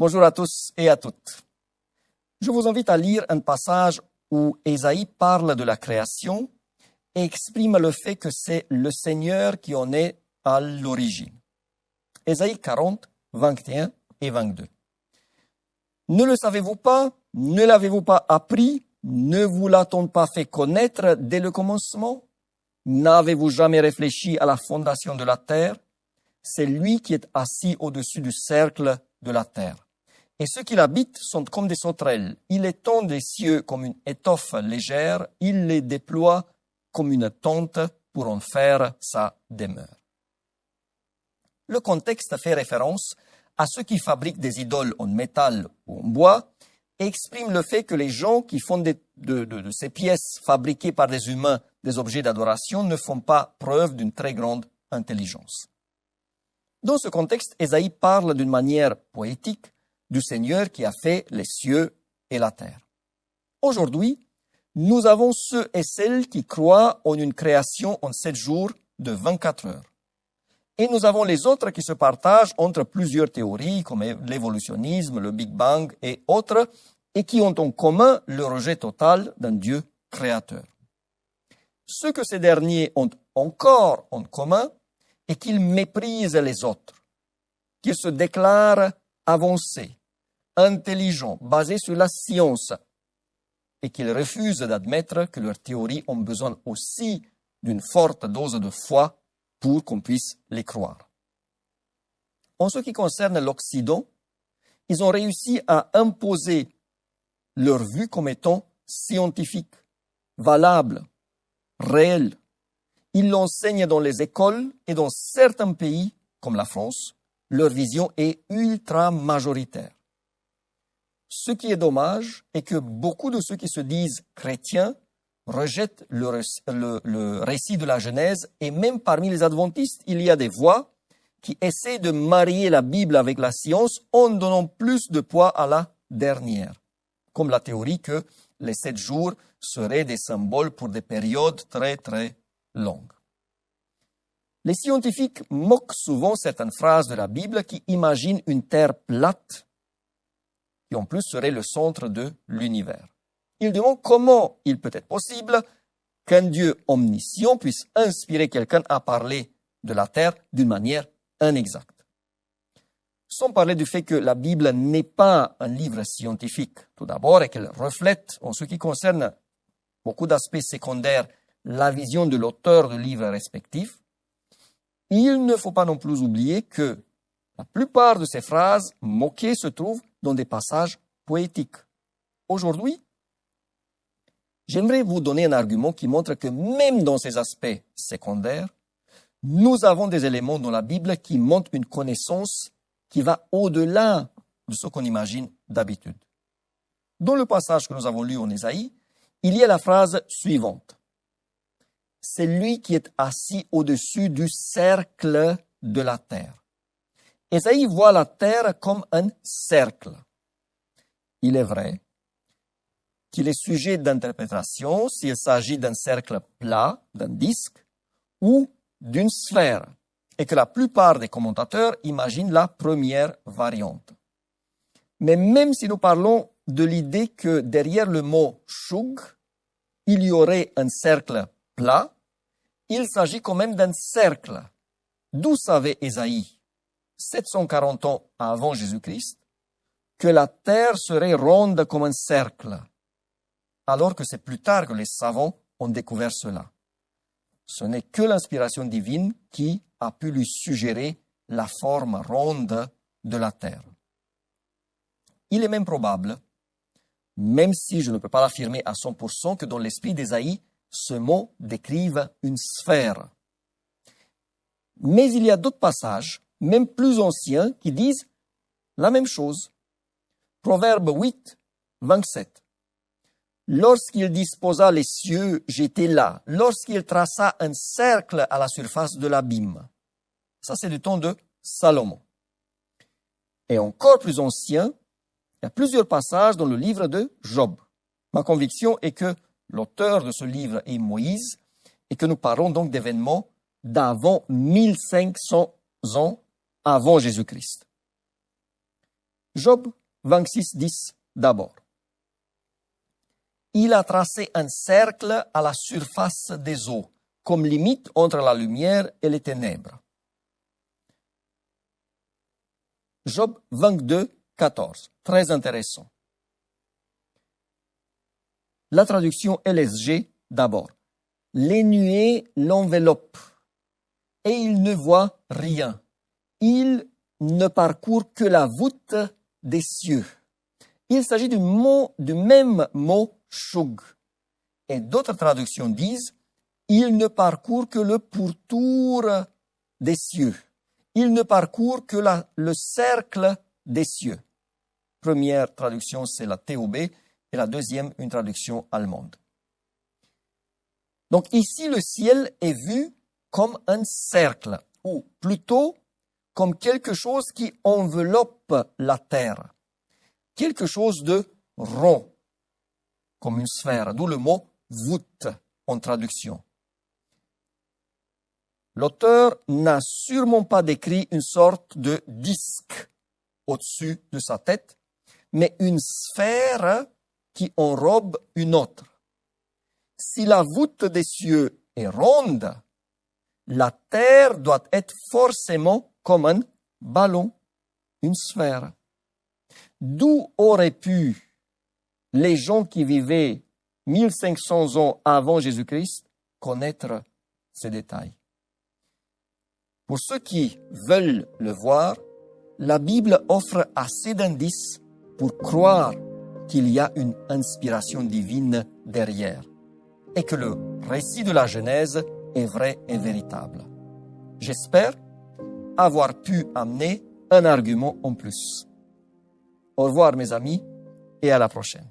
Bonjour à tous et à toutes. Je vous invite à lire un passage où Ésaïe parle de la création et exprime le fait que c'est le Seigneur qui en est à l'origine. Ésaïe 40, 21 et 22. Ne le savez-vous pas? Ne l'avez-vous pas appris? Ne vous l'a-t-on pas fait connaître dès le commencement? N'avez-vous jamais réfléchi à la fondation de la terre? C'est lui qui est assis au-dessus du cercle de la terre. Et ceux qui l'habitent sont comme des sauterelles. Il étend les cieux comme une étoffe légère. Il les déploie comme une tente pour en faire sa demeure. Le contexte fait référence à ceux qui fabriquent des idoles en métal ou en bois et exprime le fait que les gens qui font de ces pièces fabriquées par des humains des objets d'adoration ne font pas preuve d'une très grande intelligence. Dans ce contexte, Ésaïe parle d'une manière poétique du Seigneur qui a fait les cieux et la terre. Aujourd'hui, nous avons ceux et celles qui croient en une création en 7 jours de 24 heures. Et nous avons les autres qui se partagent entre plusieurs théories comme l'évolutionnisme, le Big Bang et autres, et qui ont en commun le rejet total d'un Dieu créateur. Ce que ces derniers ont encore en commun est qu'ils méprisent les autres, qu'ils se déclarent avancés, intelligents, basés sur la science, et qu'ils refusent d'admettre que leurs théories ont besoin aussi d'une forte dose de foi pour qu'on puisse les croire. En ce qui concerne l'Occident, ils ont réussi à imposer leur vue comme étant scientifique, valable, réelle. Ils l'enseignent dans les écoles et dans certains pays, comme la France, leur vision est ultra majoritaire. Ce qui est dommage est que beaucoup de ceux qui se disent chrétiens rejettent le récit de la Genèse et même parmi les adventistes, il y a des voix qui essaient de marier la Bible avec la science en donnant plus de poids à la dernière, comme la théorie que les 7 jours seraient des symboles pour des périodes très très longues. Les scientifiques moquent souvent certaines phrases de la Bible qui imaginent une terre plate qui en plus serait le centre de l'univers. Ils demandent comment il peut être possible qu'un Dieu omniscient puisse inspirer quelqu'un à parler de la terre d'une manière inexacte. Sans parler du fait que la Bible n'est pas un livre scientifique, tout d'abord, et qu'elle reflète, en ce qui concerne beaucoup d'aspects secondaires, la vision de l'auteur du livre respectif, il ne faut pas non plus oublier que la plupart de ces phrases moquées se trouvent dans des passages poétiques. Aujourd'hui, j'aimerais vous donner un argument qui montre que même dans ces aspects secondaires, nous avons des éléments dans la Bible qui montrent une connaissance qui va au-delà de ce qu'on imagine d'habitude. Dans le passage que nous avons lu en Ésaïe, il y a la phrase suivante. C'est lui qui est assis au-dessus du cercle de la terre. Ésaïe voit la terre comme un cercle. Il est vrai qu'il est sujet d'interprétation s'il s'agit d'un cercle plat, d'un disque, ou d'une sphère, et que la plupart des commentateurs imaginent la première variante. Mais même si nous parlons de l'idée que derrière le mot shug, il y aurait un cercle plat, il s'agit quand même d'un cercle. D'où savait Ésaïe, 740 ans avant Jésus-Christ, que la terre serait ronde comme un cercle, alors que c'est plus tard que les savants ont découvert cela. Ce n'est que l'inspiration divine qui a pu lui suggérer la forme ronde de la terre. Il est même probable, même si je ne peux pas l'affirmer à 100%, que dans l'esprit d'Ésaïe, ce mot décrive une sphère. Mais il y a d'autres passages, même plus anciens, qui disent la même chose. Proverbe 8, 27. Lorsqu'il disposa les cieux, j'étais là. Lorsqu'il traça un cercle à la surface de l'abîme. Ça, c'est du temps de Salomon. Et encore plus ancien, il y a plusieurs passages dans le livre de Job. Ma conviction est que l'auteur de ce livre est Moïse et que nous parlons donc d'événements d'avant 1500 ans avant Jésus-Christ. Job 26, 10 d'abord. Il a tracé un cercle à la surface des eaux, comme limite entre la lumière et les ténèbres. Job 22, 14. Très intéressant. La traduction LSG d'abord. Les nuées l'enveloppent et il ne voit rien. Il ne parcourt que la voûte des cieux. Il s'agit du même mot shug. Et d'autres traductions disent il ne parcourt que le pourtour des cieux. Il ne parcourt que le cercle des cieux. Première traduction, c'est la TOB, et la deuxième, une traduction allemande. Donc ici, le ciel est vu comme un cercle, ou plutôt comme quelque chose qui enveloppe la terre. Quelque chose de rond, comme une sphère, d'où le mot voûte en traduction. L'auteur n'a sûrement pas décrit une sorte de disque au-dessus de sa tête, mais une sphère qui enrobe une autre. Si la voûte des cieux est ronde, la terre doit être forcément comme un ballon, une sphère. D'où auraient pu les gens qui vivaient 1500 ans avant Jésus-Christ connaître ces détails? Pour ceux qui veulent le voir, la Bible offre assez d'indices pour croire qu'il y a une inspiration divine derrière et que le récit de la Genèse est vrai et véritable. J'espère avoir pu amener un argument en plus. Au revoir mes amis et à la prochaine.